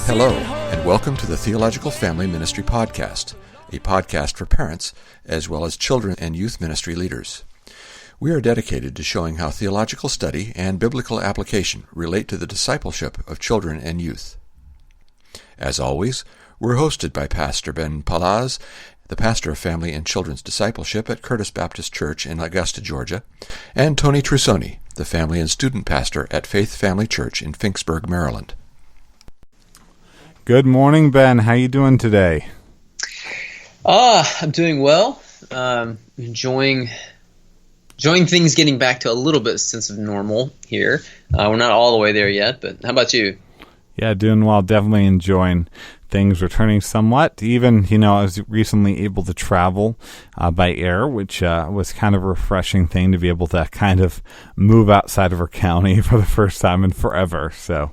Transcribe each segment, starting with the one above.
Hello, and welcome to the Theological Family Ministry Podcast, a podcast for parents as well as children and youth ministry leaders. We are dedicated to showing how theological study and biblical application relate to the discipleship of children and youth. As always, we're hosted by Pastor Ben Palaz, the pastor of family and children's discipleship at Curtis Baptist Church in Augusta, Georgia, and Tony Trusoni, the family and student pastor at Faith Family Church in Finksburg, Maryland. Good morning, Ben. How you doing today? I'm doing well. Enjoying things getting back to a little bit of sense of normal here. We're not all the way there yet, but how about you? Yeah, doing well. Definitely enjoying things returning somewhat. Even, I was recently able to travel by air, which was kind of a refreshing thing to be able to kind of move outside of our county for the first time in forever. So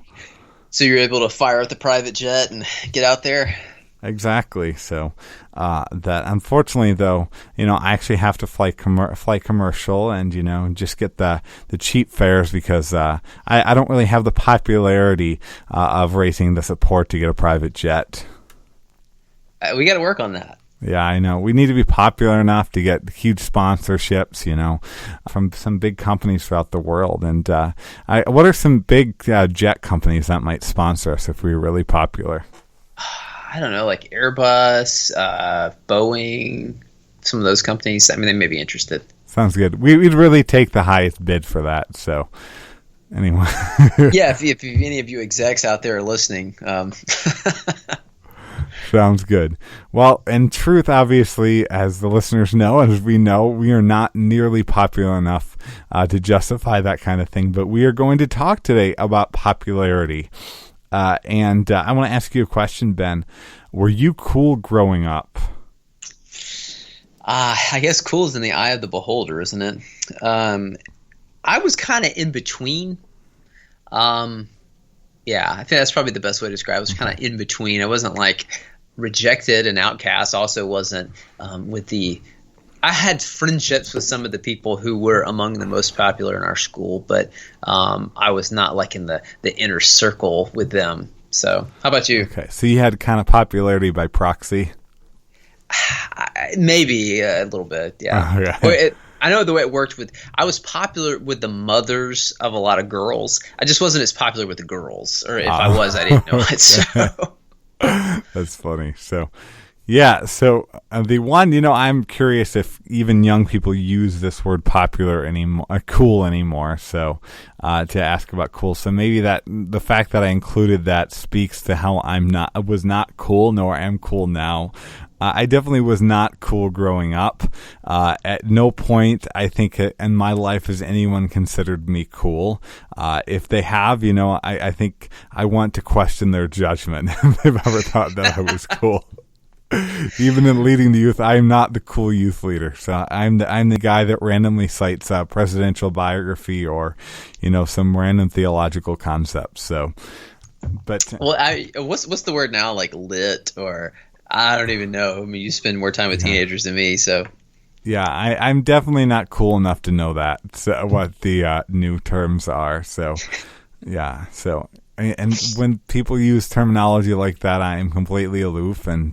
you're able to fire up the private jet and get out there? Exactly. So that unfortunately, though, I actually have to fly commercial and, just get the cheap fares because I don't really have the popularity of raising the support to get a private jet. We got to work on that. Yeah, I know. We need to be popular enough to get huge sponsorships, from some big companies throughout the world. And what are some big jet companies that might sponsor us if we were really popular? I don't know, like Airbus, Boeing, some of those companies. I mean, they may be interested. Sounds good. We'd really take the highest bid for that. So, anyway. Yeah, if any of you execs out there are listening. Sounds good. Well, in truth, obviously, as the listeners know, as we know, we are not nearly popular enough to justify that kind of thing. But we are going to talk today about popularity. And I want to ask you a question, Ben. Were you cool growing up? I guess cool is in the eye of the beholder, isn't it? I was kind of in between. Yeah, I think that's probably the best way to describe it. I was kind of in between. I wasn't like rejected and outcast. Also wasn't I had friendships with some of the people who were among the most popular in our school, but I was not like in the inner circle with them. So how about you? Okay, so you had kind of popularity by proxy? Maybe a little bit, yeah. Okay. I know the way it worked I was popular with the mothers of a lot of girls. I just wasn't as popular with the girls, or if I was, I didn't know it. So. That's funny. So, yeah. So the one, I'm curious if even young people use this word popular anymore, cool anymore. So, to ask about cool. So maybe the fact that I included that speaks to how I was not cool, nor am cool now. I definitely was not cool growing up. At no point, I think, in my life has anyone considered me cool. If they have, I think I want to question their judgment if they've ever thought that I was cool. Even in leading the youth, I am not the cool youth leader. So I'm the guy that randomly cites a presidential biography or, some random theological concepts. So, but what's the word now? Like lit or I don't even know. I mean, you spend more time with teenagers than me, so. Yeah, I'm definitely not cool enough to know that, what the new terms are. So, yeah. So, and when people use terminology like that, I am completely aloof, and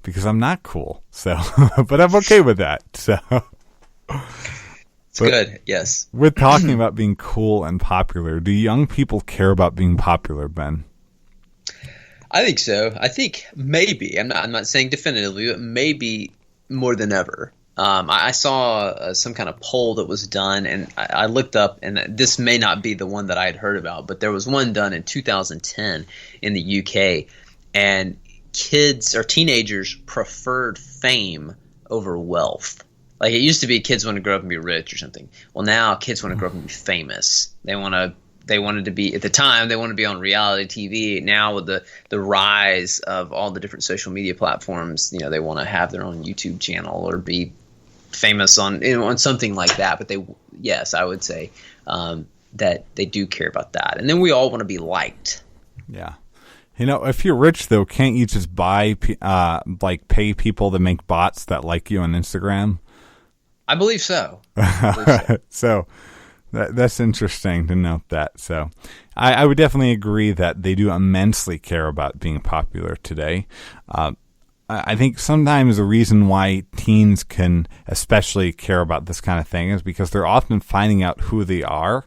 because I'm not cool. So, but I'm okay with that. So, it's good. Yes. We're talking about being cool and popular. Do young people care about being popular, Ben? I think so. I think maybe. I'm not saying definitively, but maybe more than ever. I saw some kind of poll that was done, and I looked up, and this may not be the one that I had heard about, but there was one done in 2010 in the UK, and kids or teenagers preferred fame over wealth. Like it used to be kids want to grow up and be rich or something. Well, now kids want to grow up and be famous. They wanted to be, at the time, they wanted to be on reality TV. Now with the rise of all the different social media platforms, they want to have their own YouTube channel or be famous on something like that. But I would say that they do care about that. And then we all want to be liked. Yeah. If you're rich, though, can't you just pay people to make bots that like you on Instagram? I believe so. So That's interesting to note that. So I would definitely agree that they do immensely care about being popular today. I think sometimes the reason why teens can especially care about this kind of thing is because they're often finding out who they are,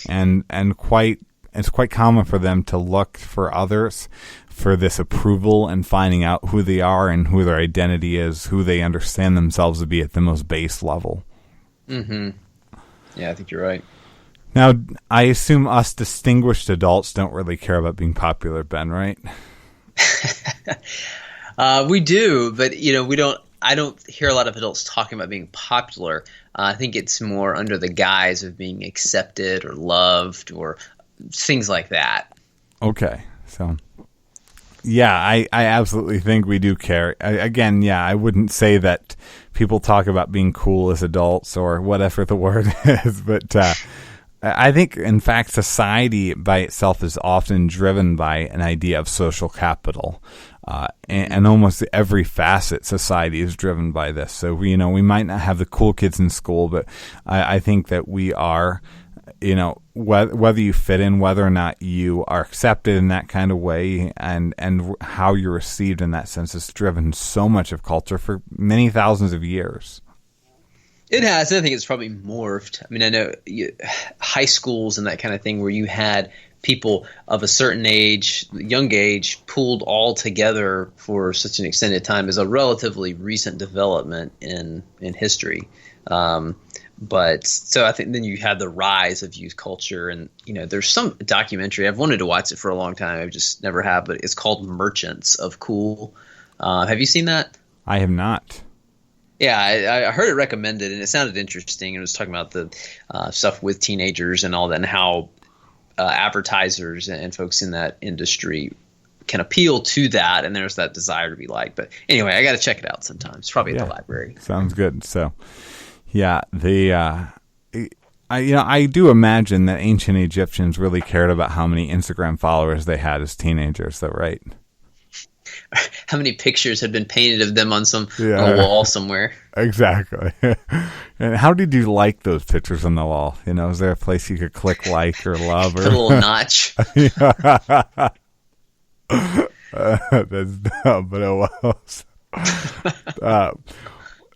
and it's quite common for them to look for others for this approval and finding out who they are and who their identity is, who they understand themselves to be at the most base level. Mm-hmm. Yeah, I think you're right. Now, I assume us distinguished adults don't really care about being popular, Ben, right? We do, but we don't. I don't hear a lot of adults talking about being popular. I think it's more under the guise of being accepted or loved or things like that. Okay, so yeah, I absolutely think we do care. I wouldn't say that people talk about being cool as adults or whatever the word is, but I think, in fact, society by itself is often driven by an idea of social capital. And almost every facet society is driven by this. So we might not have the cool kids in school, but I think that we are, whether you fit in, whether or not you are accepted in that kind of way, and how you're received in that sense has driven so much of culture for many thousands of years. It has. I think it's probably morphed. I mean, I know high schools and that kind of thing where you had people of a certain age, young age, pooled all together for such an extended time is a relatively recent development in history. But so I think then you had the rise of youth culture, and there's some documentary I've wanted to watch it for a long time. I've just never have, but it's called Merchants of Cool. Have you seen that? I have not. Yeah, I heard it recommended, and it sounded interesting. It was talking about the stuff with teenagers and all that, and how advertisers and folks in that industry can appeal to that, and there's that desire to be liked. But anyway, I got to check it out sometime. It's probably at the library. Sounds good. So, yeah, I do imagine that ancient Egyptians really cared about how many Instagram followers they had as teenagers. Is that right? How many pictures had been painted of them on on a wall somewhere? Exactly. And how did you like those pictures on the wall? Is there a place you could click like or love? Or... Put a little notch. That's dumb, but it was.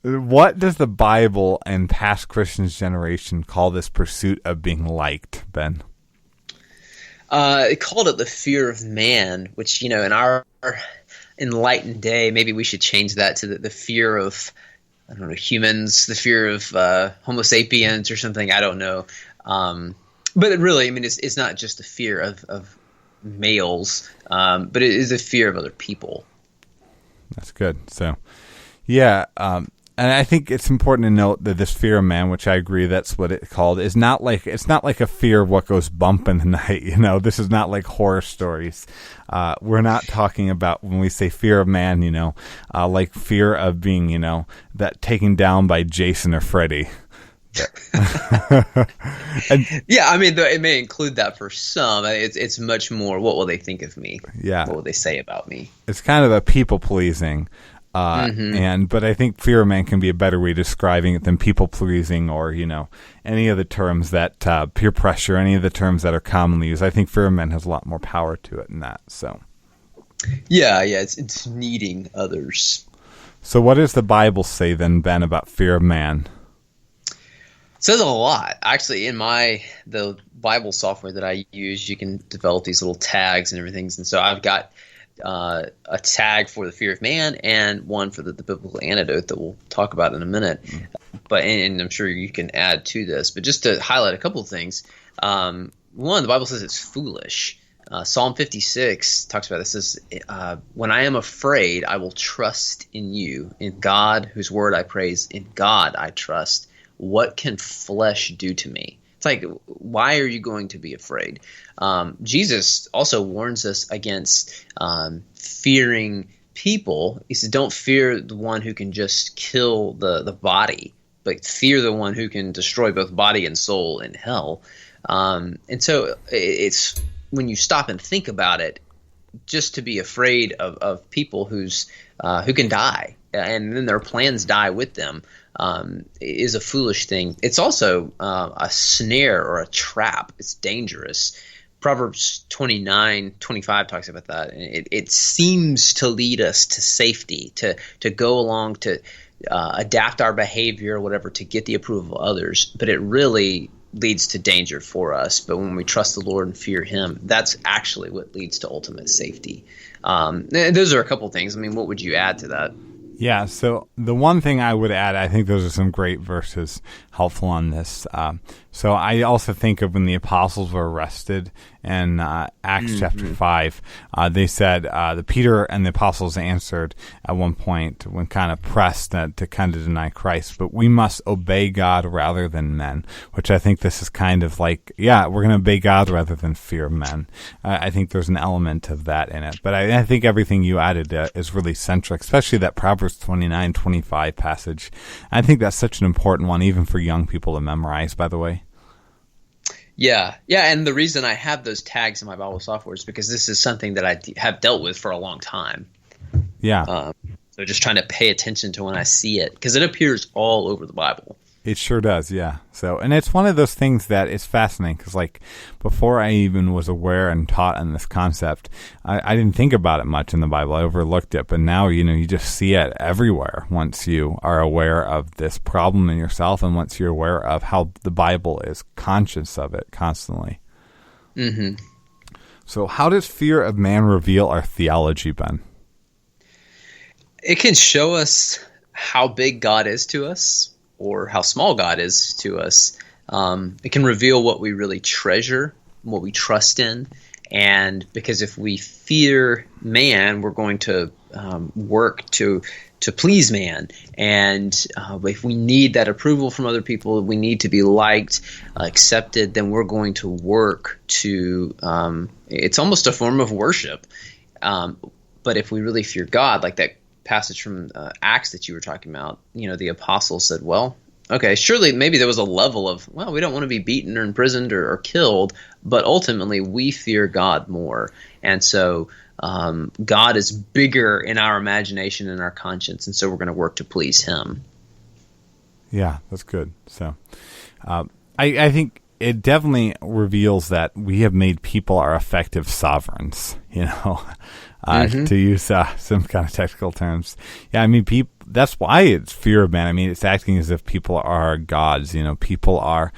What does the Bible and past Christians generation call this pursuit of being liked, Ben? It called it the fear of man, which, in our enlightened day, maybe we should change that to the fear of, I don't know, humans, the fear of Homo sapiens or something. I don't know. But it really, it's not just the fear of males, but it is a fear of other people. That's good. So, yeah. And I think it's important to note that this fear of man, which I agree that's what it's called, it's not like a fear of what goes bump in the night. This is not like horror stories. We're not talking about, when we say fear of man, like fear of being, that taken down by Jason or Freddy. It may include that for some. It's much more, what will they think of me? Yeah. What will they say about me? It's kind of a people pleasing. But I think fear of man can be a better way of describing it than people pleasing or, any of the terms that peer pressure, any of the terms that are commonly used. I think fear of man has a lot more power to it than that. So, it's needing others. So what does the Bible say then, Ben, about fear of man? It says a lot. Actually, in the Bible software that I use, you can develop these little tags and everything. And so I've got a tag for the fear of man and one for the biblical antidote that we'll talk about in a minute. But and I'm sure you can add to this. But just to highlight a couple of things, one, the Bible says it's foolish. Psalm 56 talks about this. It says, when I am afraid, I will trust in you, in God, whose word I praise, in God I trust. What can flesh do to me? It's like, why are you going to be afraid? Jesus also warns us against fearing people. He says, don't fear the one who can just kill the body, but fear the one who can destroy both body and soul in hell. And so it's, when you stop and think about it, just to be afraid of people who can die, and then their plans die with them. is a foolish thing. It's also a snare or a trap. It's dangerous. Proverbs 29:25 talks about that. And it seems to lead us to safety, to go along, to adapt our behavior or whatever to get the approval of others. But it really leads to danger for us. But when we trust the Lord and fear Him, that's actually what leads to ultimate safety. Those are a couple things. I mean, what would you add to that? Yeah, so the one thing I would add, I think those are some great verses helpful on this. So I also think of when the apostles were arrested in Acts chapter 5, they said the Peter and the apostles answered at one point when kind of pressed to kind of deny Christ, but we must obey God rather than men, which I think this is kind of like, yeah, we're going to obey God rather than fear men. I think there's an element of that in it, but I think everything you added is really central, especially that Proverbs 29:25 passage. I think that's such an important one, even for young people to memorize, by the way. Yeah, and the reason I have those tags in my Bible software is because this is something that I have dealt with for a long time. Yeah. So just trying to pay attention to when I see it, because it appears all over the Bible. It sure does, yeah. So, and it's one of those things that is fascinating because, like, before I even was aware and taught on this concept, I didn't think about it much in the Bible. I overlooked it, but now, you just see it everywhere once you are aware of this problem in yourself and once you're aware of how the Bible is conscious of it constantly. Mm-hmm. So, how does fear of man reveal our theology, Ben? It can show us how big God is to us, or how small God is to us. It can reveal what we really treasure, what we trust in. And because if we fear man, we're going to work to please man. And if we need that approval from other people, we need to be liked, accepted, then we're going to work to it's almost a form of worship. But if we really fear God, like that passage from Acts that you were talking about, the apostles said, well, okay, surely maybe there was a level of, well, we don't want to be beaten or imprisoned or killed, but ultimately we fear God more. And so God is bigger in our imagination and our conscience, and so we're going to work to please Him. Yeah, that's good. So I think it definitely reveals that we have made people our effective sovereigns, to use some kind of technical terms. Yeah, I mean, that's why it's fear of man. I mean, it's acting as if people are gods. People are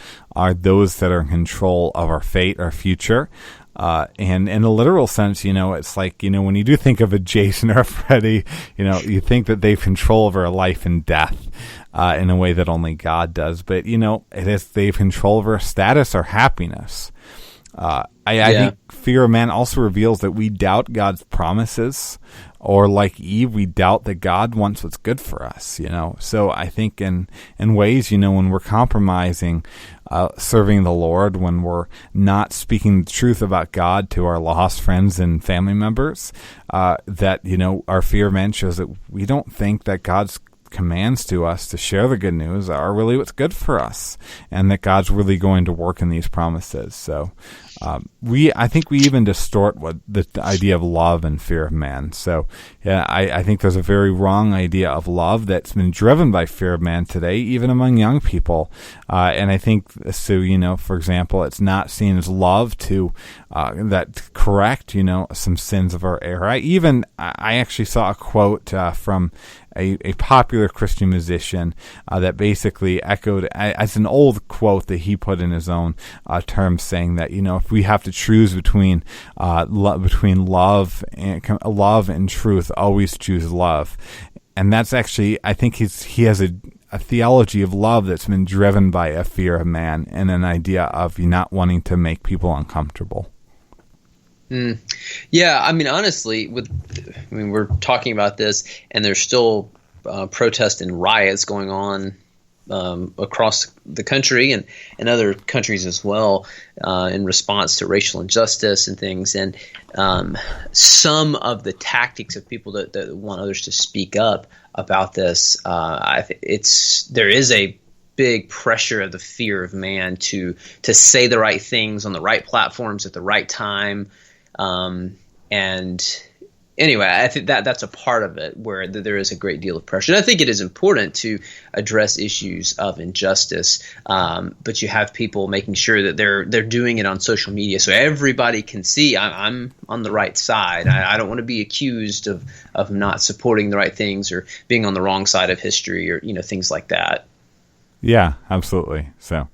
those that are in control of our fate, our future. And in a literal sense, it's like, when you do think of a Jason or a Freddy, you think that they have control over life and death in a way that only God does. But, it is they have control over status or happiness. I think fear of man also reveals that we doubt God's promises, or like Eve, we doubt that God wants what's good for us, So I think in ways, when we're compromising serving the Lord, when we're not speaking the truth about God to our lost friends and family members, that, our fear of man shows that we don't think that God's commands to us to share the good news are really what's good for us, and that God's really going to work in these promises. So I think we even distort what the idea of love and fear of man. So yeah, I think there's a very wrong idea of love that's been driven by fear of man today, even among young people. And I think, so, for example, it's not seen as love to that correct, some sins of our era. I actually saw a quote from a popular Christian musician that basically echoed as an old quote that he put in his own terms, saying that, if we have to choose between love and truth, always choose love. And that's actually, I think he has a theology of love that's been driven by a fear of man and an idea of not wanting to make people uncomfortable. Yeah, I mean, honestly, we're talking about this, and there's still protests and riots going on across the country and other countries as well in response to racial injustice and things. And some of the tactics of people that want others to speak up about this, there is a big pressure of the fear of man to say the right things on the right platforms at the right time. And anyway, I think that's a part of it where there is a great deal of pressure. And I think it is important to address issues of injustice, but you have people making sure that they're doing it on social media so everybody can see I'm on the right side. I don't want to be accused of not supporting the right things or being on the wrong side of history or things like that. Yeah, absolutely. So.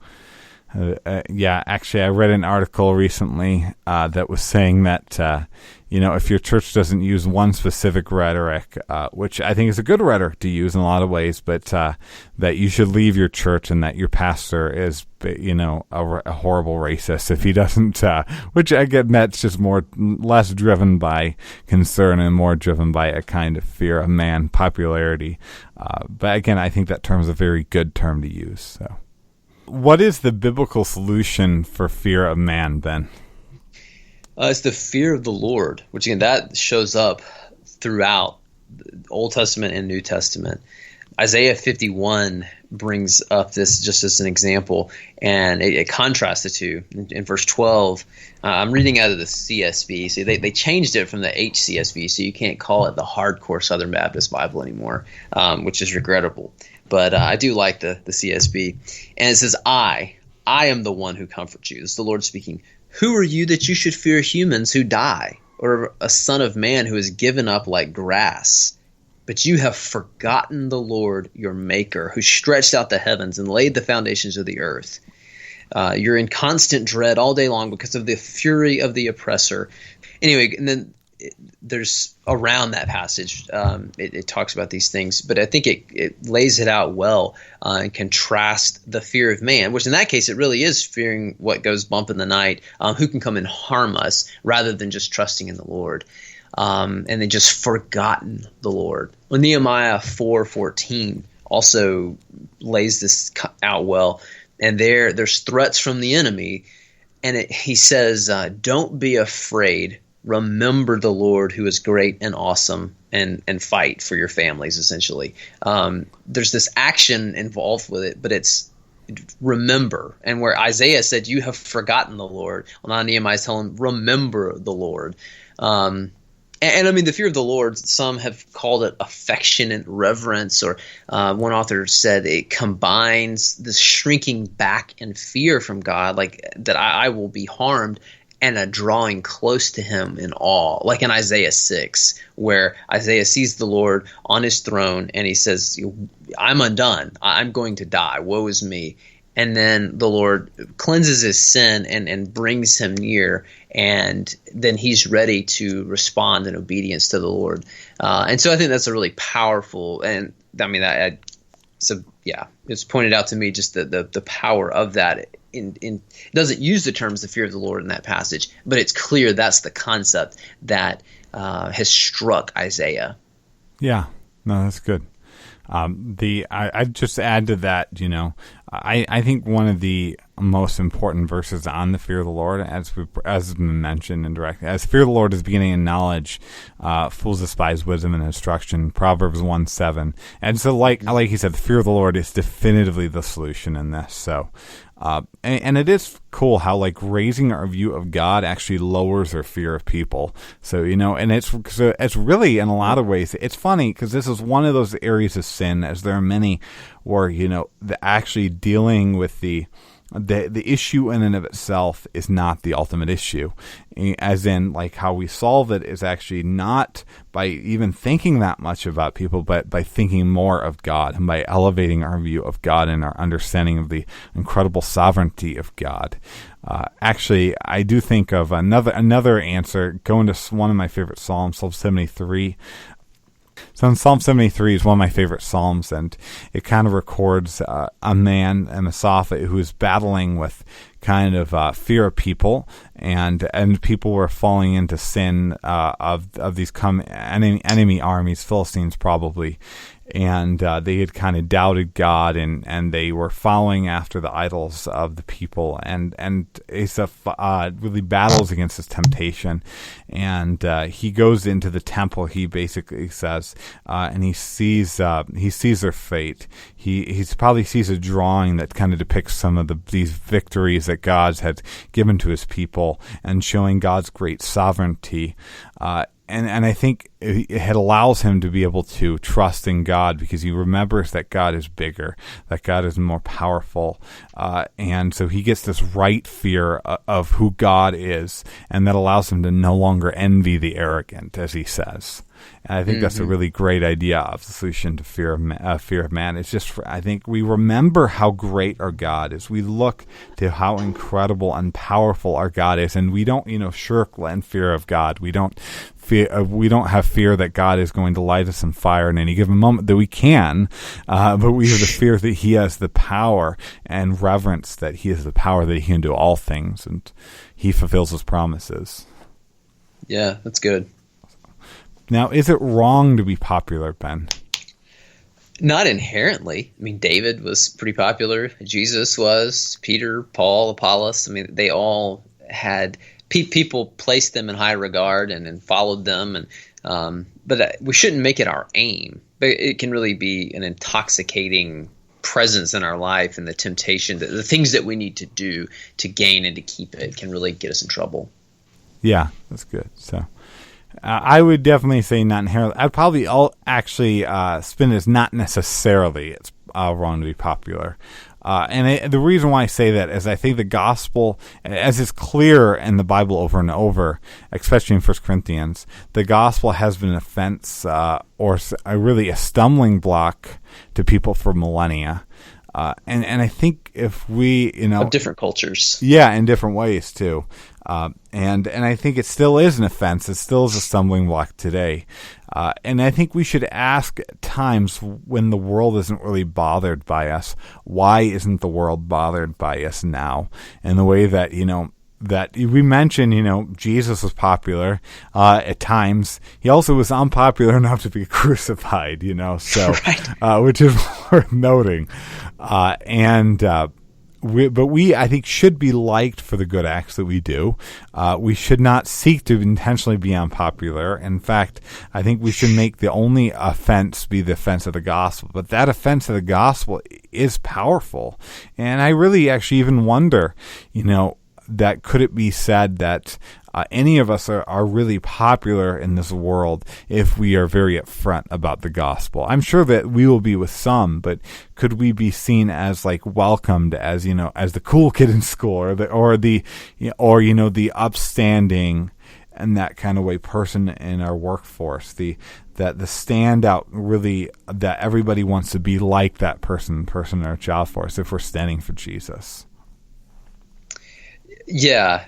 Actually, I read an article recently that was saying that, if your church doesn't use one specific rhetoric, which I think is a good rhetoric to use in a lot of ways, but that you should leave your church and that your pastor is, a horrible racist if he doesn't, which again, that's just less driven by concern and more driven by a kind of fear of man, popularity. But again, I think that term is a very good term to use, so. What is the biblical solution for fear of man, then? It's the fear of the Lord, which again, that shows up throughout the Old Testament and New Testament. Isaiah 51 brings up this just as an example, and it contrasts the two. In verse 12, I'm reading out of the CSB. So they changed it from the HCSB, so you can't call it the hardcore Southern Baptist Bible anymore, which is regrettable. But I do like the CSB. And it says, I am the one who comforts you. This is the Lord speaking. Who are you that you should fear humans who die, or a son of man who is given up like grass? But you have forgotten the Lord your maker, who stretched out the heavens and laid the foundations of the earth. You're in constant dread all day long because of the fury of the oppressor. Anyway, and then there's around that passage, it talks about these things, but I think it lays it out well and contrasts the fear of man, which in that case it really is fearing what goes bump in the night, who can come and harm us, rather than just trusting in the Lord. And they just forgotten the Lord. Well, Nehemiah 4:14 also lays this out well, and there's threats from the enemy, and he says, "Don't be afraid. Remember the Lord who is great and awesome, and fight for your families," essentially. There's this action involved with it, but it's remember. And where Isaiah said, you have forgotten the Lord, well, now Nehemiah's telling him, remember the Lord. And I mean, the fear of the Lord, some have called it affectionate reverence, or one author said it combines this shrinking back in fear from God, like that I will be harmed, and a drawing close to him in awe, like in Isaiah 6, where Isaiah sees the Lord on his throne and he says, I'm undone. I'm going to die. Woe is me. And then the Lord cleanses his sin and brings him near, and then he's ready to respond in obedience to the Lord. And so I think that's a really powerful, and I mean, it's pointed out to me just the power of that. It doesn't use the terms the fear of the Lord in that passage, but it's clear that's the concept that has struck Isaiah. Yeah, no, that's good. I'd just add to that, I think one of the most important verses on the fear of the Lord, as has been mentioned indirectly, as fear of the Lord is beginning in knowledge, fools despise wisdom and instruction, Proverbs 1:7. And so like he said, the fear of the Lord is definitively the solution in this. So, and it is cool how like raising our view of God actually lowers our fear of people. So, and it's really, in a lot of ways, it's funny because this is one of those areas of sin, as there are many, where, actually dealing with the issue in and of itself is not the ultimate issue, as in like how we solve it is actually not by even thinking that much about people, but by thinking more of God and by elevating our view of God and our understanding of the incredible sovereignty of God. Actually, I do think of another answer, going to one of my favorite Psalms, Psalm 73. So Psalm 73 is one of my favorite Psalms, and it kind of records a man and a prophet who is battling with kind of fear of people, and people were falling into sin of these enemy armies, Philistines probably, and they had kind of doubted God, and they were following after the idols of the people, and Asaph really battles against this temptation, and he goes into the temple. He basically says, and he sees their fate. He probably sees a drawing that kind of depicts some of these victories that God had given to his people, and showing God's great sovereignty. and I think it allows him to be able to trust in God because he remembers that God is bigger, that God is more powerful, and so he gets this right fear of who God is, and that allows him to no longer envy the arrogant, as he says. And I think that's a really great idea of the solution to fear of man. It's just, I think we remember how great our God is. We look to how incredible and powerful our God is, and we don't, shirk in fear of God. We don't have fear that God is going to light us on fire in any given moment, that we can, but we have the fear that he has the power, and reverence that he has the power that he can do all things, and he fulfills his promises. Yeah, that's good. Now, is it wrong to be popular, Ben? Not inherently. I mean, David was pretty popular. Jesus was. Peter, Paul, Apollos. I mean, they all had people placed them in high regard and followed them. But we shouldn't make it our aim. But it can really be an intoxicating presence in our life, and the temptation, the things that we need to do to gain and to keep it can really get us in trouble. Yeah, that's good. So I would definitely say not inherently. I'd probably actually spin it as not necessarily it's wrong to be popular. The reason why I say that is I think the gospel, as is clear in the Bible over and over, especially in 1 Corinthians, the gospel has been an offense or really a stumbling block to people for millennia. And I think if we, of different cultures. Yeah, in different ways too. And I think it still is an offense. It still is a stumbling block today. And I think we should ask at times when the world isn't really bothered by us, why isn't the world bothered by us now? And the way that, that we mentioned, Jesus was popular at times. He also was unpopular enough to be crucified, so right. Which is worth noting. But we, I think, should be liked for the good acts that we do. We should not seek to intentionally be unpopular. In fact, I think we should make the only offense be the offense of the gospel. But that offense of the gospel is powerful. And I really actually even wonder, that could it be said that any of us are really popular in this world if we are very upfront about the gospel? I'm sure that we will be with some, but could we be seen as welcomed as as the cool kid in school or the upstanding and that kind of way person in our workforce, the standout really that everybody wants to be like that person in our job force if we're standing for Jesus? Yeah,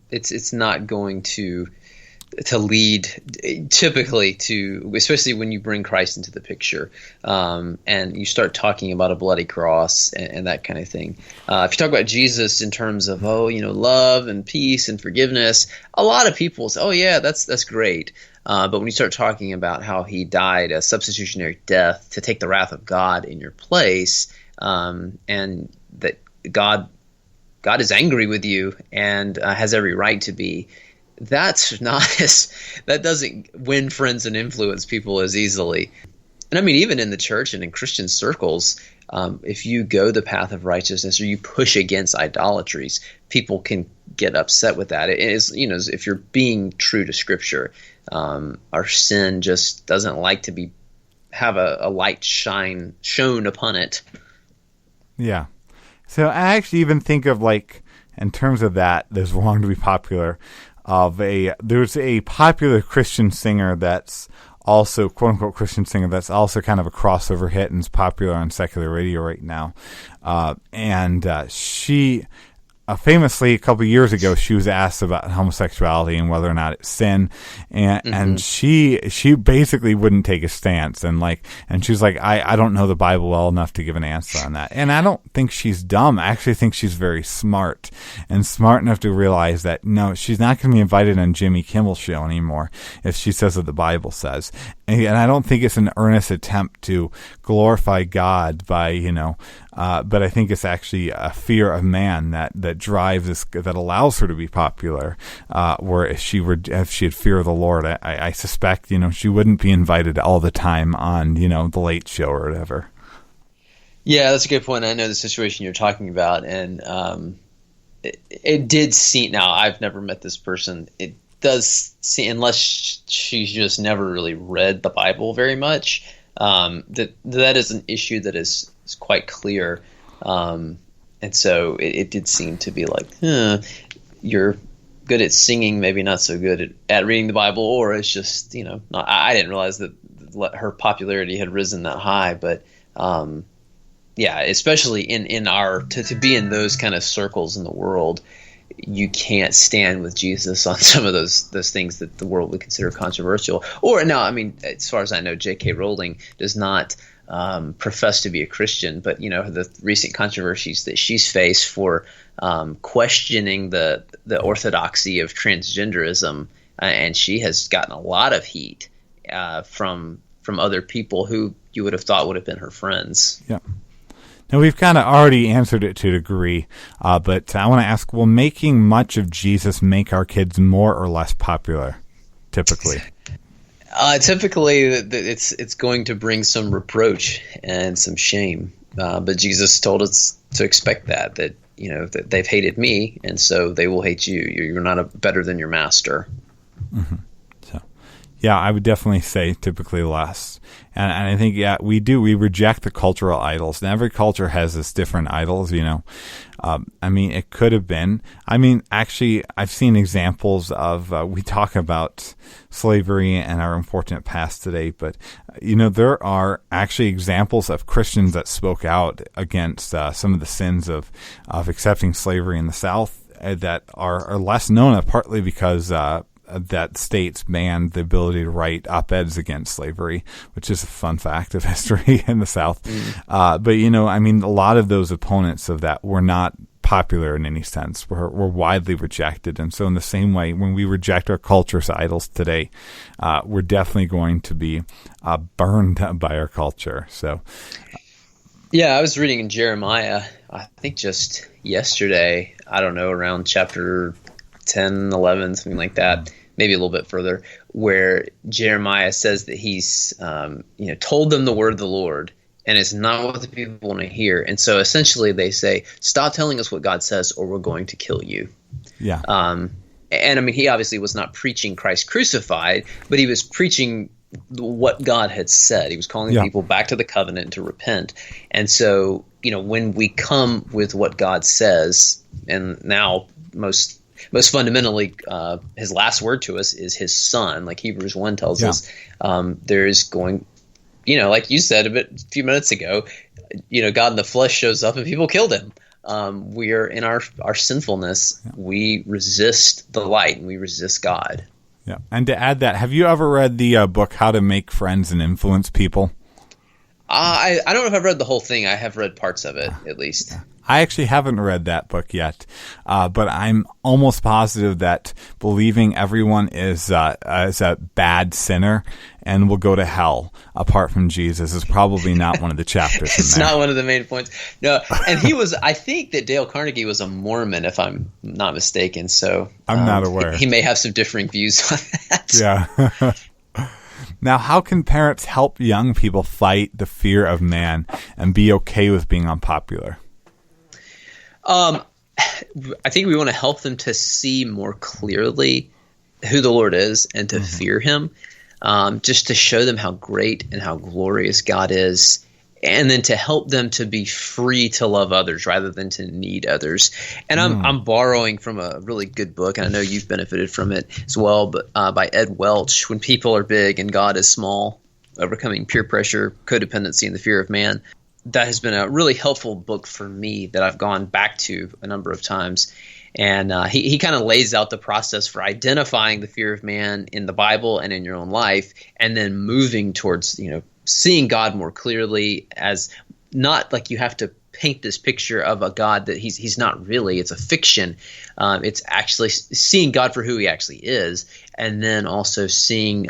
it's not going to lead typically to, especially when you bring Christ into the picture, and you start talking about a bloody cross and that kind of thing. If you talk about Jesus in terms of love and peace and forgiveness, a lot of people say, "Oh yeah, that's great." But when you start talking about how he died a substitutionary death to take the wrath of God in your place, and that God is angry with you and has every right to be, that doesn't win friends and influence people as easily. And I mean, even in the church and in Christian circles, if you go the path of righteousness or you push against idolatries, people can get upset with that. It is, if you're being true to Scripture, our sin just doesn't like to have a light shone upon it. Yeah. So I actually even think of in terms of that, there's wrong to be popular. There's a popular Christian singer that's also, quote unquote Christian singer, that's also kind of a crossover hit and is popular on secular radio right now. She famously, a couple of years ago, she was asked about homosexuality and whether or not it's sin, and she basically wouldn't take a stance, and she's like, I don't know the Bible well enough to give an answer on that. And I don't think she's dumb. I actually think she's very smart enough to realize that no, she's not going to be invited on Jimmy Kimmel's show anymore if she says what the Bible says. And I don't think it's an earnest attempt to glorify God by but I think it's actually a fear of man that drives this, that allows her to be popular. Where if she had fear of the Lord, I suspect she wouldn't be invited all the time on the Late Show or whatever. Yeah, that's a good point. I know the situation you're talking about, and it did seem. Now, I've never met this person. It does seem, unless she's just never really read the Bible very much, that is an issue that is quite clear. And so it did seem to be like, you're good at singing, maybe not so good at reading the Bible, or it's just, not, I didn't realize that her popularity had risen that high, but especially in our, to be in those kind of circles in the world, you can't stand with Jesus on some of those things that the world would consider controversial. Or no, I mean, as far as I know, J.K. Rowling does not profess to be a Christian, but the recent controversies that she's faced for questioning the orthodoxy of transgenderism, and she has gotten a lot of heat from other people who you would have thought would have been her friends. Yeah. Now, we've kind of already answered it to a degree, but I want to ask, will making much of Jesus make our kids more or less popular, typically? Typically, it's going to bring some reproach and some shame. But Jesus told us to expect that that they've hated me, and so they will hate you. You're not better than your master. Mm-hmm. So, yeah, I would definitely say typically less. And I think, we reject the cultural idols. And every culture has its different idols, I mean, it could have been. I mean, actually, I've seen examples of, we talk about slavery and our unfortunate past today, but, there are actually examples of Christians that spoke out against some of the sins of accepting slavery in the South that are less known, partly because that states banned the ability to write op-eds against slavery, which is a fun fact of history in the South. But, I mean, a lot of those opponents of that were not popular in any sense, were widely rejected. And so in the same way, when we reject our culture's idols today, we're definitely going to be burned by our culture. So, yeah, I was reading in Jeremiah, I think just yesterday, I don't know, around chapter 10, 11, something like that, maybe a little bit further, where Jeremiah says that he's told them the word of the Lord, and it's not what the people want to hear. And so essentially they say, stop telling us what God says or we're going to kill you. Yeah. And I mean, he obviously was not preaching Christ crucified, but he was preaching what God had said. He was calling people back to the covenant and to repent. And so, when we come with what God says, and now most fundamentally, his last word to us is his son, like Hebrews 1 tells us. There is going, like you said a few minutes ago, God in the flesh shows up and people killed him. We are in our sinfulness. We resist the light and we resist God. Yeah. And to add that, have you ever read the book How to Make Friends and Influence People? I don't know if I've read the whole thing. I have read parts of it, at least. Yeah. I actually haven't read that book yet, but I'm almost positive that believing everyone is a bad sinner and will go to hell apart from Jesus is probably not one of the chapters. It's not one of the main points. No, and I think that Dale Carnegie was a Mormon, if I'm not mistaken. So I'm not aware. He may have some differing views on that. Yeah. Now, how can parents help young people fight the fear of man and be okay with being unpopular? I think we want to help them to see more clearly who the Lord is and to fear him, just to show them how great and how glorious God is, and then to help them to be free to love others rather than to need others. And I'm borrowing from a really good book, and I know you've benefited from it as well, but by Ed Welch, When People Are Big and God is Small, Overcoming Peer Pressure, Codependency, and the Fear of Man. That has been a really helpful book for me that I've gone back to a number of times. And he kind of lays out the process for identifying the fear of man in the Bible and in your own life, and then moving towards, seeing God more clearly, as not like you have to paint this picture of a God that he's not really. It's a fiction. It's actually seeing God for who he actually is, and then also seeing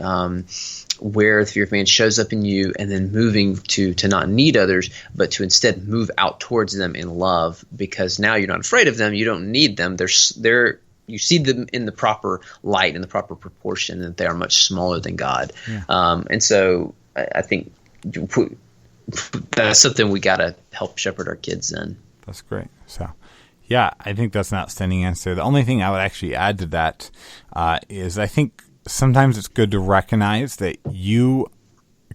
where the fear of man shows up in you, and then moving to not need others, but to instead move out towards them in love, because now you're not afraid of them. You don't need them. They're you see them in the proper light, in the proper proportion, and that they are much smaller than God. Yeah. And so I think that's something we got to help shepherd our kids in. That's great. So, Yeah, I think that's an outstanding answer. The only thing I would actually add to that is I think sometimes it's good to recognize that you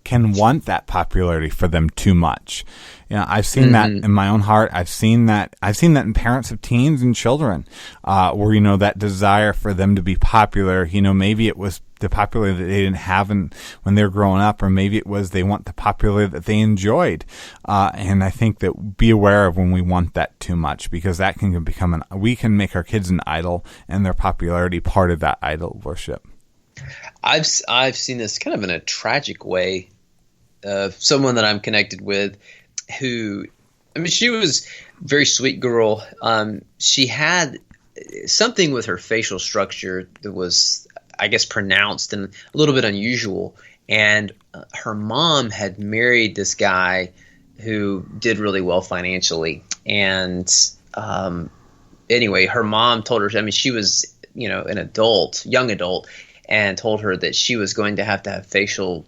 can want that popularity for them too much. You know, I've seen that in my own heart. I've seen that in parents of teens and children, where, you know, that desire for them to be popular, you know, maybe it was the popularity that they didn't have when they were growing up, or maybe it was they want the popularity that they enjoyed. And I think that be aware of when we want that too much, because that can become we can make our kids an idol and their popularity part of that idol worship. I've seen this kind of in a tragic way. Someone that I'm connected with who, I mean, she was a very sweet girl. She had something with her facial structure that was, I guess, pronounced and a little bit unusual. And her mom had married this guy who did really well financially. And anyway, her mom told her, I mean, she was, you know, an adult, young adult, and told her that she was going to have facial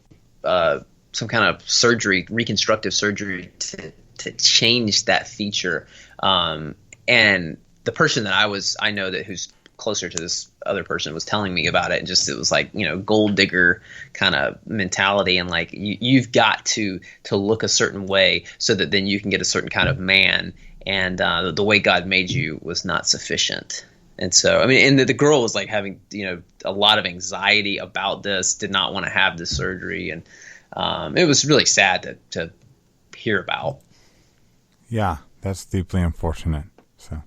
some kind of surgery, reconstructive surgery to change that feature. And the person that I know that who's closer to this other person was telling me about it. And just, it was like, you know, gold digger kind of mentality. And like, you've got to look a certain way so that then you can get a certain kind of man. And the way God made you was not sufficient. And so, I mean, and the girl was like having, you know, a lot of anxiety about this, did not want to have this surgery. And it was really sad to hear about. Yeah, that's deeply unfortunate. So,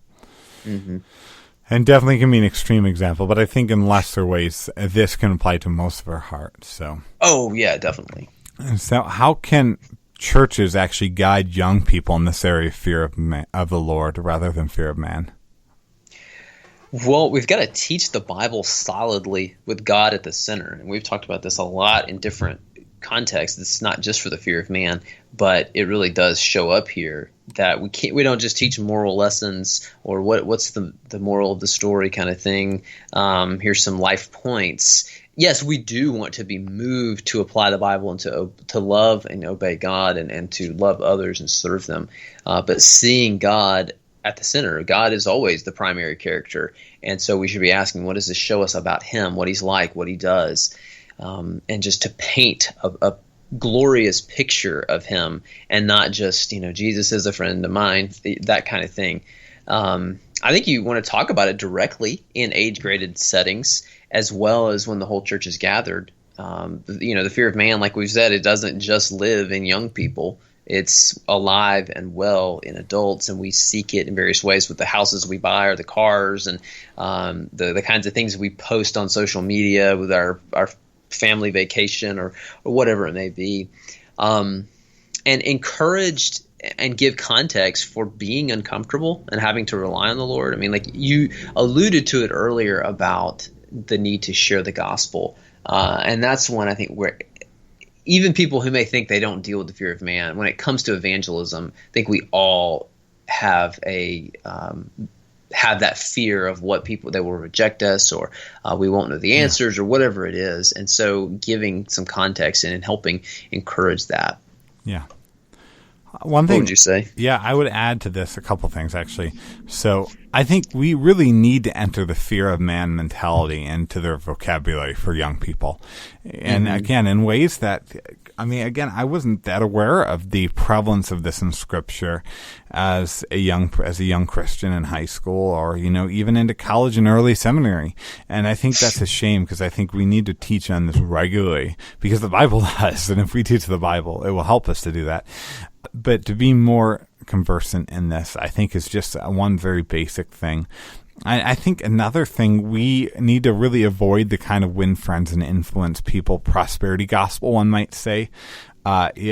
and definitely can be an extreme example, but I think in lesser ways, this can apply to most of our hearts. So, oh yeah, definitely. And so, how can churches actually guide young people in this area of fear of the Lord rather than fear of man? Well, we've got to teach the Bible solidly with God at the center, and we've talked about this a lot in different contexts. It's not just for the fear of man, but it really does show up here that we don't just teach moral lessons or what's the moral of the story kind of thing. Here's some life points. Yes, we do want to be moved to apply the Bible and to love and obey God and to love others and serve them. But seeing God at the center, God is always the primary character. And so we should be asking, what does this show us about him, what he's like, what he does? And just to paint a glorious picture of him and not just, you know, Jesus is a friend of mine, that kind of thing. I think you want to talk about it directly in age-graded settings as well as when the whole church is gathered. You know, the fear of man, like we've said, it doesn't just live in young people. It's alive and well in adults, and we seek it in various ways with the houses we buy or the cars and the kinds of things we post on social media with our family vacation or whatever it may be, and encouraged and give context for being uncomfortable and having to rely on the Lord. I mean, like you alluded to it earlier about the need to share the gospel, and that's one I think where even people who may think they don't deal with the fear of man, when it comes to evangelism, I think we all have that fear of what people, they will reject us or we won't know the answers or whatever it is. And so giving some context and helping encourage that. Yeah. One thing, what would you say? Yeah, I would add to this a couple things, actually. So I think we really need to enter the fear of man mentality into their vocabulary for young people. And again, in ways that, I mean, again, I wasn't that aware of the prevalence of this in Scripture as a young Christian in high school or, you know, even into college and early seminary. And I think that's a shame because I think we need to teach on this regularly because the Bible does. And if we teach the Bible, it will help us to do that. But to be more conversant in this, I think is just one very basic thing. I think another thing, we need to really avoid the kind of win friends and influence people prosperity gospel, one might say,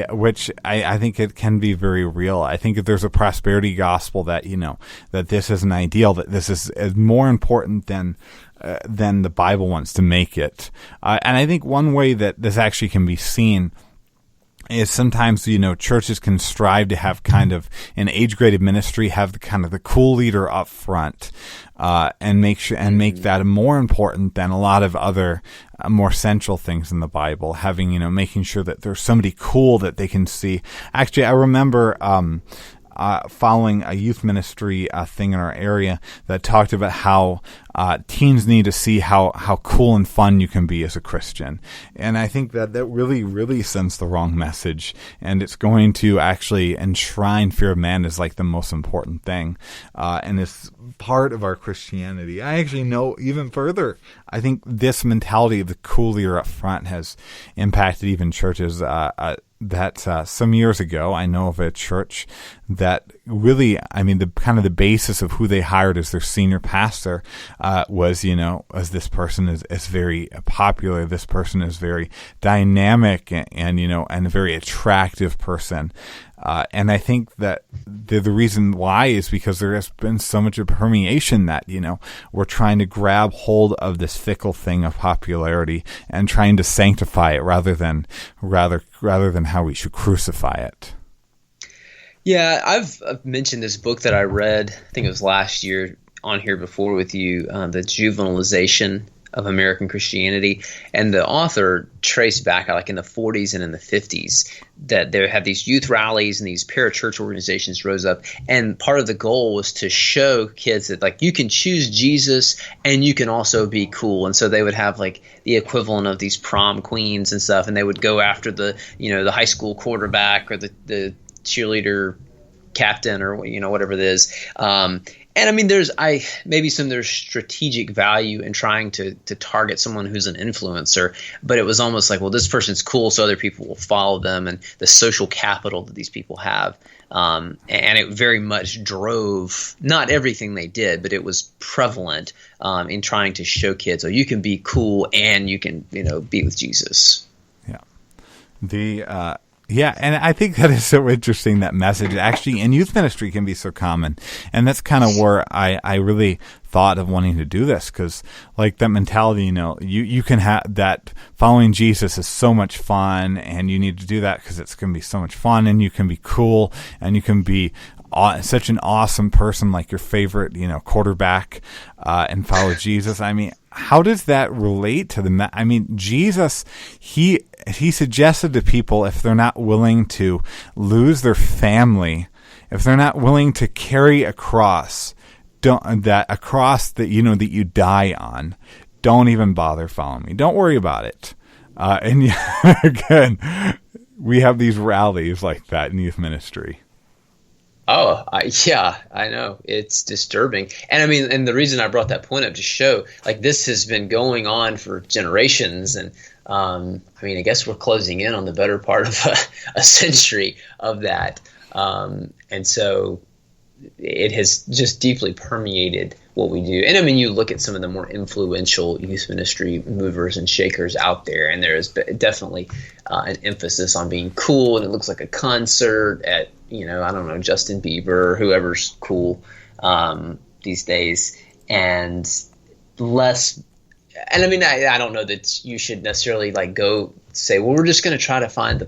which I think it can be very real. I think if there's a prosperity gospel that, you know, that this is an ideal, that this is more important than the Bible wants to make it. And I think one way that this actually can be seen is sometimes, you know, churches can strive to have kind of an age-graded ministry, have the kind of the cool leader up front, and make that more important than a lot of other more central things in the Bible. Having, you know, making sure that there's somebody cool that they can see. Actually, I remember following a youth ministry thing in our area that talked about how teens need to see how cool and fun you can be as a Christian. And I think that really, really sends the wrong message. And it's going to actually enshrine fear of man as like the most important thing. And it's part of our Christianity. I actually know even further. I think this mentality of the cool leader up front has impacted even churches. Some years ago, I know of a church that really, I mean, the basis of who they hired as their senior pastor was, as this person is very popular, this person is very dynamic and a very attractive person. And I think that the reason why is because there has been so much of permeation that, we're trying to grab hold of this fickle thing of popularity and trying to sanctify it rather than how we should crucify it. Yeah, I've mentioned this book that I read, I think it was last year on here before with you, The Juvenilization of American Christianity. And the author traced back like in the 40s and in the 50s that there have these youth rallies and these parachurch organizations rose up. And part of the goal was to show kids that like you can choose Jesus and you can also be cool. And so they would have like the equivalent of these prom queens and stuff. And they would go after the high school quarterback or the cheerleader captain or whatever it is. And I mean, there's strategic value in trying to target someone who's an influencer, but it was almost like, well, this person's cool, so other people will follow them, and the social capital that these people have. And it very much drove not everything they did, but it was prevalent in trying to show kids, oh, you can be cool and you can be with Jesus. Yeah. Yeah, and I think that is so interesting, that message actually in youth ministry can be so common. And that's kind of where I really thought of wanting to do this, because like that mentality, you can have that following Jesus is so much fun, and you need to do that because it's going to be so much fun, and you can be cool, and you can be such an awesome person, like your favorite, quarterback, and follow Jesus. I mean, how does that relate to Jesus, he suggested to people, if they're not willing to lose their family, if they're not willing to carry a cross, that you die on, don't even bother following me. Don't worry about it. And again, we have these rallies like that in youth ministry. Oh, I know. It's disturbing. And I mean, and the reason I brought that point up to show, like, this has been going on for generations. And I guess we're closing in on the better part of a century of that. And so it has just deeply permeated what we do. And I mean, you look at some of the more influential youth ministry movers and shakers out there, and there is definitely an emphasis on being cool. And it looks like a concert at, I don't know, Justin Bieber or whoever's cool these days, and less. And I mean, I don't know that you should necessarily like go say, well, we're just going to try to find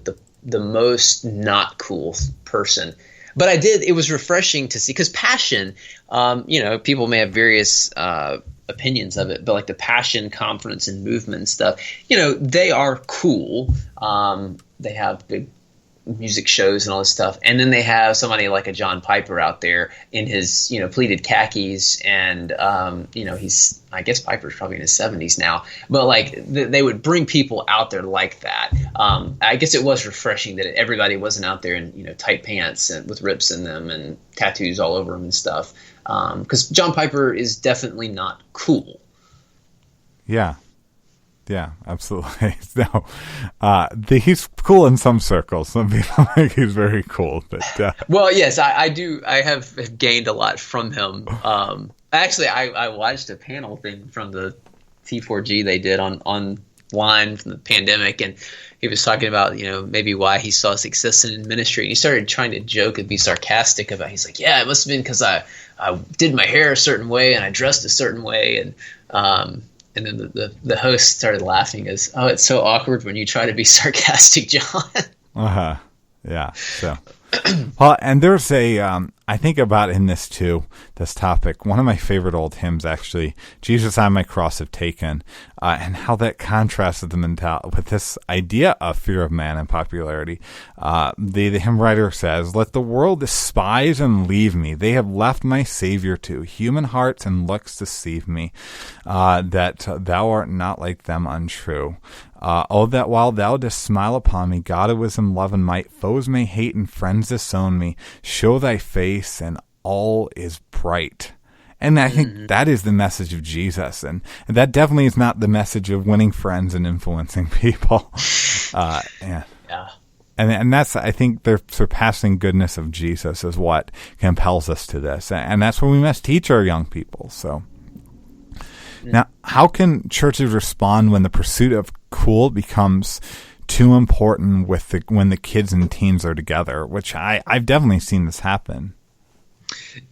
the most not cool person. But it was refreshing to see, because Passion, people may have various opinions of it, but like the Passion Conference and movement and stuff, they are cool. They have big music shows and all this stuff. And then they have somebody like a John Piper out there in his, pleated khakis. And, I guess Piper's probably in his 70s now. But like they would bring people out there like that. I guess it was refreshing that everybody wasn't out there in, tight pants and with rips in them and tattoos all over them and stuff. Because John Piper is definitely not cool. Yeah. Yeah, absolutely. No, he's cool in some circles. Some people think he's very cool. But well, yes, I do. I have gained a lot from him. Actually, I watched a panel thing from the T4G they did online from the pandemic, and he was talking about maybe why he saw success in ministry. And he started trying to joke and be sarcastic about. He's like, yeah, it must have been because I did my hair a certain way and I dressed a certain way, and then the host started laughing as, oh, it's so awkward when you try to be sarcastic, John. Yeah. So, well, and there's a I think about in this too, this topic, one of my favorite old hymns actually, Jesus I my cross have taken, and how that contrasts with with this idea of fear of man and popularity. The hymn writer says, "Let the world despise and leave me. They have left my Savior too. Human hearts and looks deceive me, that thou art not like them untrue. Oh, that while thou dost smile upon me, God of wisdom, love, and might, foes may hate and friends disown me. Show thy face, and all is bright." And I think that is the message of Jesus. And that definitely is not the message of winning friends and influencing people. Yeah. And that's, I think, the surpassing goodness of Jesus is what compels us to this. And that's what we must teach our young people. So now, how can churches respond when the pursuit of cool becomes too important when the kids and teens are together? Which I've definitely seen this happen.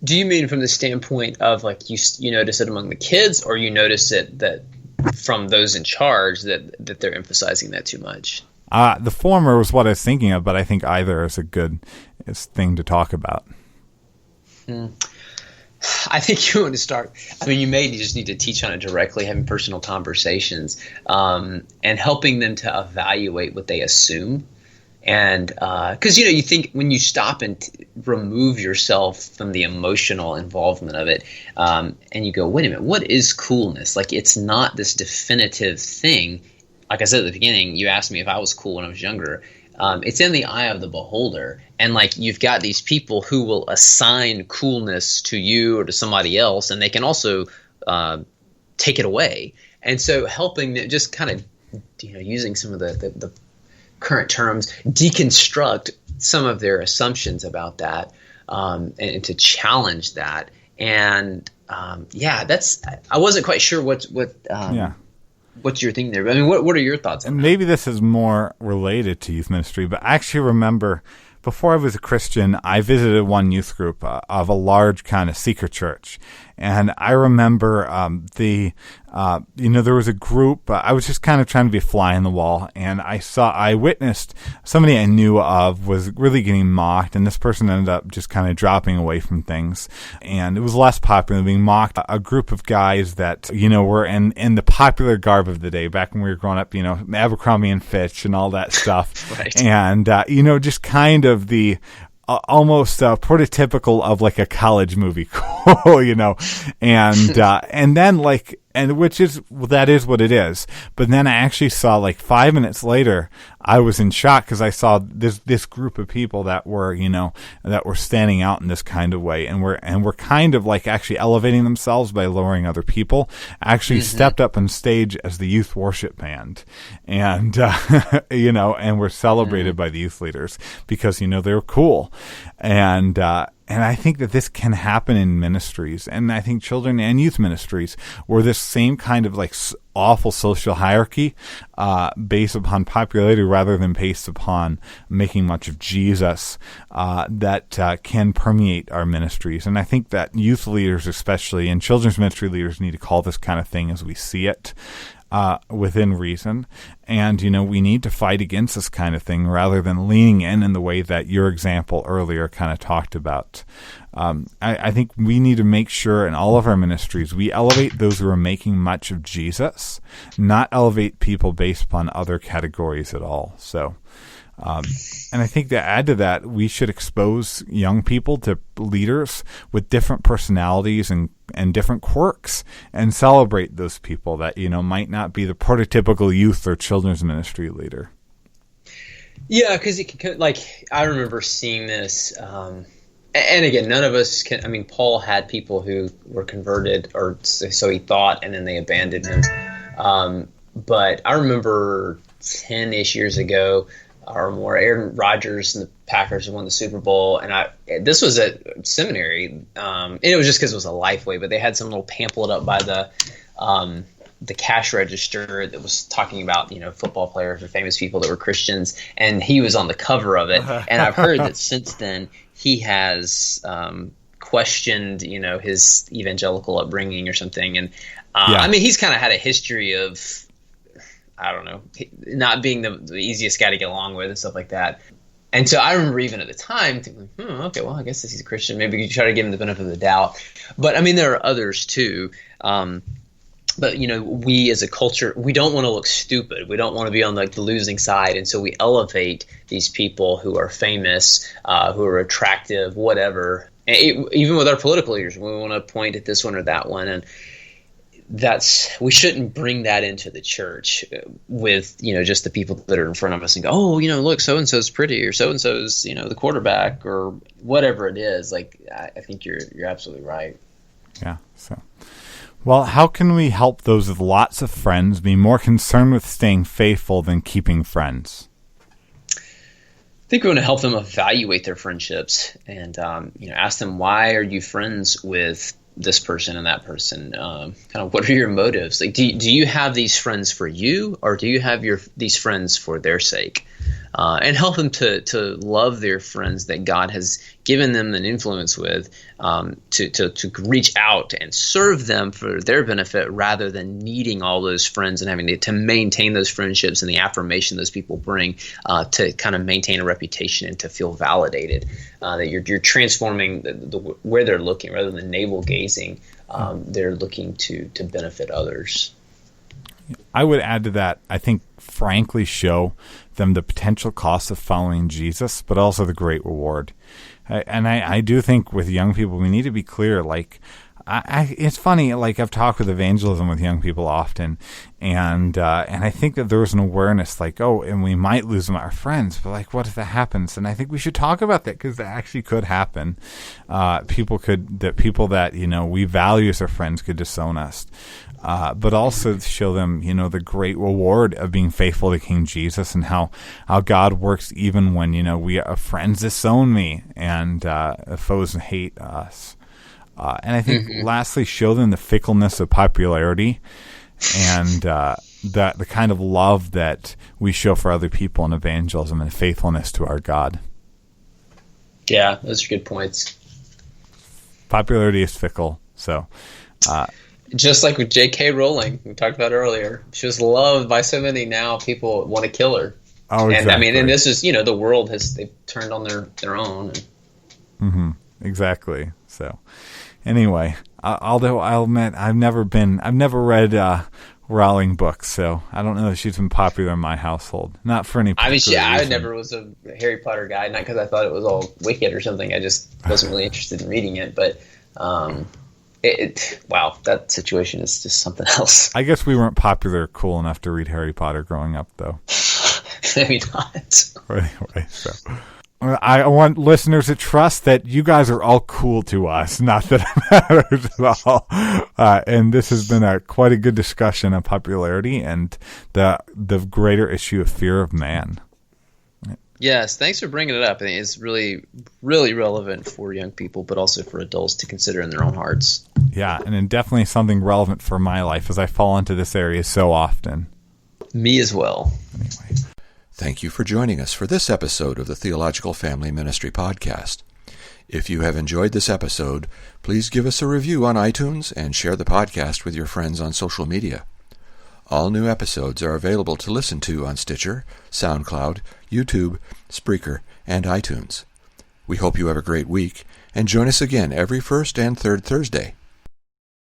Do you mean from the standpoint of like you notice it among the kids, or you notice it that from those in charge that they're emphasizing that too much? The former was what I was thinking of, but I think either is a good thing to talk about. I think you want to start. I mean, you may just need to teach on it directly, having personal conversations, and helping them to evaluate what they assume. And because you think when you stop and remove yourself from the emotional involvement of it, and you go, wait a minute, what is coolness? Like, it's not this definitive thing. Like I said at the beginning, you asked me if I was cool when I was younger. It's in the eye of the beholder. And like, you've got these people who will assign coolness to you or to somebody else, and they can also take it away. And so helping them just kind of, using some of the current terms, deconstruct some of their assumptions about that, and to challenge that. And that's, I wasn't quite sure what's your thing there. I mean, what are your thoughts on that? Maybe this is more related to youth ministry, but I actually remember before I was a Christian, I visited one youth group of a large kind of seeker church. And I remember there was a group, I was just kind of trying to be a fly in the wall, and I witnessed somebody I knew of was really getting mocked, and this person ended up just kind of dropping away from things. And it was less popular being mocked. A group of guys that, were in the popular garb of the day, back when we were growing up, Abercrombie and Fitch and all that stuff. Right. And, just kind of the almost prototypical of like a college movie, and then like, and that is what it is. But then I actually saw like 5 minutes later, I was in shock because I saw this group of people that were, that were standing out in this kind of way, and were kind of like actually elevating themselves by lowering other people, actually stepped up on stage as the youth worship band, and, and were celebrated by the youth leaders because, they were cool. And I think that this can happen in ministries, and I think children and youth ministries, where this same kind of like awful social hierarchy based upon popularity rather than based upon making much of Jesus, that can permeate our ministries. And I think that youth leaders especially, and children's ministry leaders, need to call this kind of thing as we see it. Within reason. And, we need to fight against this kind of thing rather than leaning in the way that your example earlier kind of talked about. I think we need to make sure in all of our ministries, we elevate those who are making much of Jesus, not elevate people based upon other categories at all. So, and I think to add to that, we should expose young people to leaders with different personalities and different quirks, and celebrate those people that, might not be the prototypical youth or children's ministry leader. Yeah, because I remember seeing this, and again, none of us can. I mean, Paul had people who were converted, or so he thought, and then they abandoned him. But I remember 10-ish years ago, or more, Aaron Rodgers and the Packers won the Super Bowl, and this was at seminary, and it was just because it was a Lifeway, but they had some little pamphlet up by the cash register that was talking about football players or famous people that were Christians, and he was on the cover of it. And I've heard that since then he has questioned his evangelical upbringing or something, and I mean, he's kind of had a history of, I don't know, not being the easiest guy to get along with and stuff like that. And so I remember even at the time thinking, okay, well, I guess he's a Christian. Maybe you try to give him the benefit of the doubt. But I mean, there are others too. But we as a culture, we don't want to look stupid. We don't want to be on the losing side, and so we elevate these people who are famous, who are attractive, whatever. Even with our political leaders, we want to point at this one or that one, and we shouldn't bring that into the church with just the people that are in front of us and go, oh, look, so and so's pretty, or so and so's the quarterback, or whatever it is. Like, I think you're absolutely right. Yeah. So, well, how can we help those with lots of friends be more concerned with staying faithful than keeping friends? I think we want to help them evaluate their friendships and ask them, why are you friends with this person and that person? Kind of, what are your motives? Like, do you have these friends for you, or do you have these friends for their sake? And help them to love their friends that God has given them an influence with, to reach out and serve them for their benefit, rather than needing all those friends and having to maintain those friendships and the affirmation those people bring, to kind of maintain a reputation and to feel validated, that you're transforming where they're looking, rather than navel gazing. They're looking to benefit others. I would add to that, I think, frankly, show them the potential cost of following Jesus, but also the great reward. And I do think with young people, we need to be clear. Like, it's funny, like, I've talked with evangelism with young people often, and I think that there was an awareness, like, oh, and we might lose them, our friends, but like, what if that happens? And I think we should talk about that, because that actually could happen. People that we value as our friends could disown us. But also show them, the great reward of being faithful to King Jesus, and how God works even when, our friends disown me and foes hate us. And I think lastly, show them the fickleness of popularity and the kind of love that we show for other people in evangelism and faithfulness to our God. Yeah, those are good points. Popularity is fickle, so... just like with J.K. Rowling, we talked about earlier, she was loved by so many. Now people want to kill her. Oh, exactly. And I mean, and this is, the world they've turned on their own. Exactly. So, anyway, although I'll admit I've never read Rowling books, so I don't know if she's been popular in my household. Not for any particular reason. I never was a Harry Potter guy, not because I thought it was all wicked or something. I just wasn't really interested in reading it, but. Wow, that situation is just something else. I guess we weren't popular or cool enough to read Harry Potter growing up, though. Maybe not. Anyway, so I want listeners to trust that you guys are all cool to us, not that it matters at all. And this has been quite a good discussion of popularity and the greater issue of fear of man. Yes, thanks for bringing it up. I think it's really, really relevant for young people, but also for adults to consider in their own hearts. Yeah, and definitely something relevant for my life, as I fall into this area so often. Me as well. Anyway. Thank you for joining us for this episode of the Theological Family Ministry Podcast. If you have enjoyed this episode, please give us a review on iTunes and share the podcast with your friends on social media. All new episodes are available to listen to on Stitcher, SoundCloud, YouTube, Spreaker, and iTunes. We hope you have a great week, and join us again every first and third Thursday.